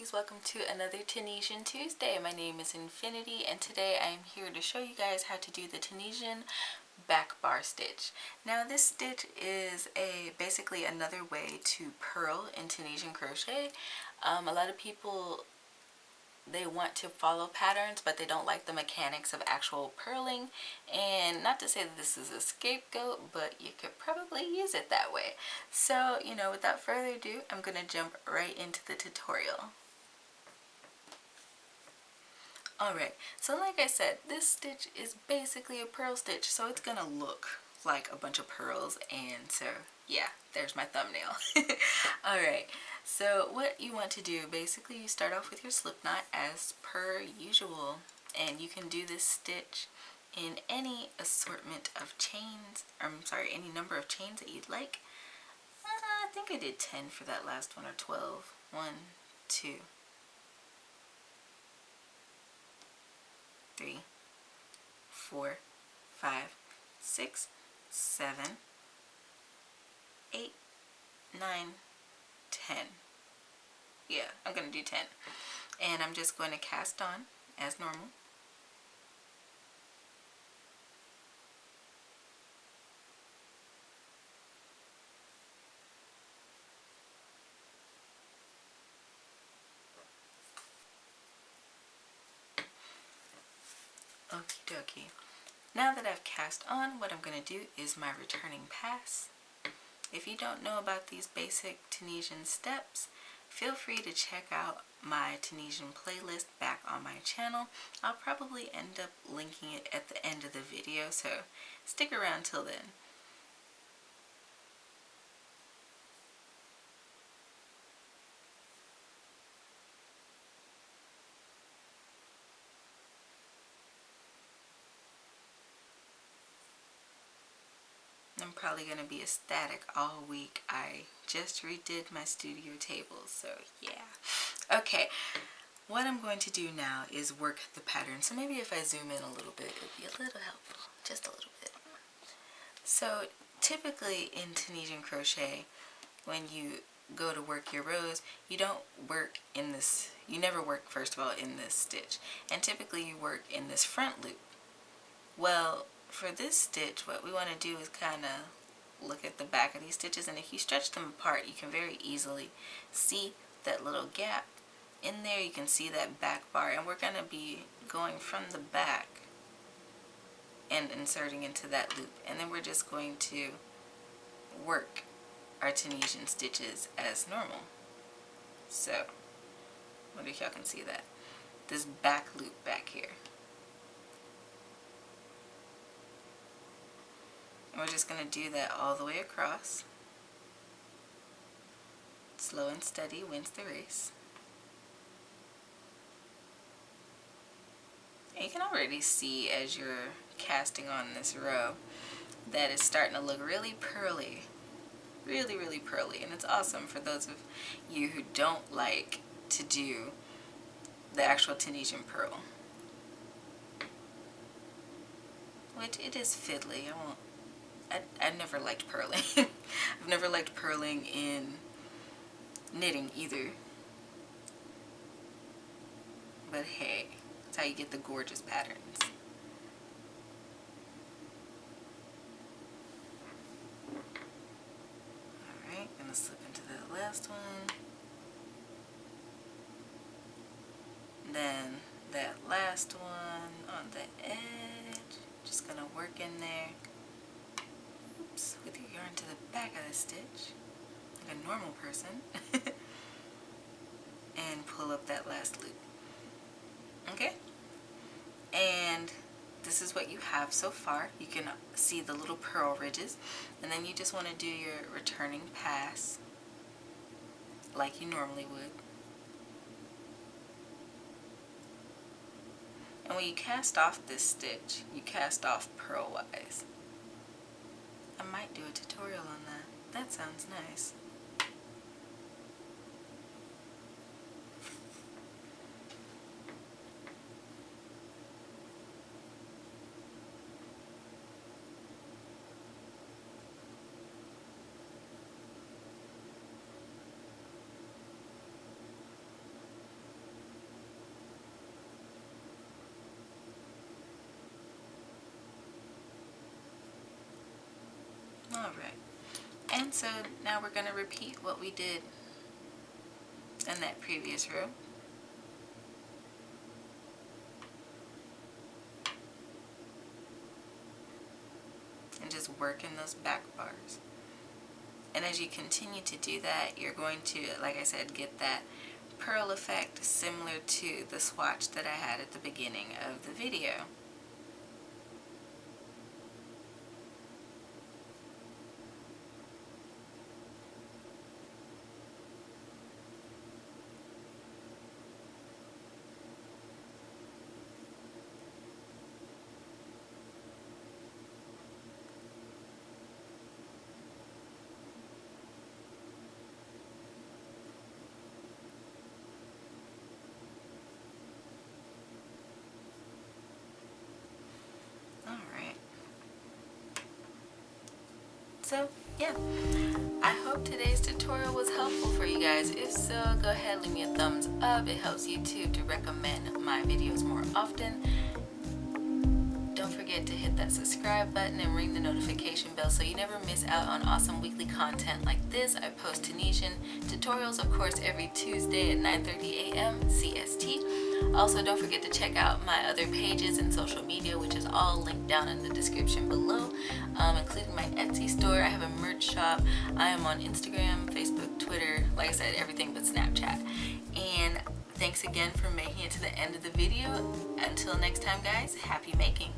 ladies, welcome to another Tunisian Tuesday. My name is Infiniti and today I am here to show you guys how to do the Tunisian back bar stitch. Now this stitch is basically another way to purl in Tunisian crochet. A lot of people, they want to follow patterns, but they don't like the mechanics of actual purling. And not to say that this is a scapegoat, but you could probably use it that way. So, without further ado, I'm going to jump right into the tutorial. Alright, so like I said, this stitch is basically a purl stitch, so it's going to look like a bunch of pearls, and so yeah, there's my thumbnail. Alright, so what you want to do, basically you start off with your slip knot as per usual, and you can do this stitch in any assortment of chains, any number of chains that you'd like. I think I did 10 for that last one, or 12. 1, 2, 3, 4, 5, 6, 7, 8, 9, 10. Yeah, I'm going to do 10. And I'm just going to cast on as normal. Okie dokie. Now that I've cast on, what I'm going to do is my returning pass. If you don't know about these basic Tunisian steps, feel free to check out my Tunisian playlist back on my channel. I'll probably end up linking it at the end of the video, so stick around till then. I'm probably going to be ecstatic all week. I just redid my studio table, so yeah. Okay, what I'm going to do now is work the pattern. So maybe if I zoom in a little bit, it would be a little helpful, just a little bit. So typically in Tunisian crochet, when you go to work your rows, you don't work in this, you never work first of all in this stitch. And typically you work in this front loop. Well, for this stitch, what we want to do is kind of look at the back of these stitches, and if you stretch them apart, you can very easily see that little gap. In there you can see that back bar, and we're going to be going from the back and inserting into that loop, and then we're just going to work our Tunisian stitches as normal. So, I wonder if y'all can see that. This back loop back here. And we're just going to do that all the way across. Slow and steady wins the race. And you can already see as you're casting on this row that it's starting to look really pearly. Really, really pearly. And it's awesome for those of you who don't like to do the actual Tunisian purl. Which it is fiddly. I never liked purling. I've never liked purling in knitting either. But hey, that's how you get the gorgeous patterns. Alright, gonna slip into the last one. Then that last one on the edge. Just gonna work in there. With your yarn to the back of the stitch, like a normal person, and pull up that last loop. Okay? And this is what you have so far. You can see the little purl ridges, and then you just want to do your returning pass like you normally would. And when you cast off this stitch, you cast off purl-wise. I might do a tutorial on that. That sounds nice. Alright, and so now we're going to repeat what we did in that previous row. And just work in those back bars. And as you continue to do that, you're going to, like I said, get that pearl effect similar to the swatch that I had at the beginning of the video. So yeah, I hope today's tutorial was helpful for you guys. If so, go ahead, leave me a thumbs up. It helps YouTube to recommend my videos more often. Don't forget to hit that subscribe button and ring the notification bell so you never miss out on awesome weekly content like this. I post Tunisian tutorials, of course, every Tuesday at 9:30 a.m. CST. Also, don't forget to check out my other pages and social media, which is all linked down in the description below, including my Etsy store. I have a merch shop. I am on Instagram, Facebook, Twitter, like I said, everything but Snapchat. And thanks again for making it to the end of the video. Until next time, guys, happy making.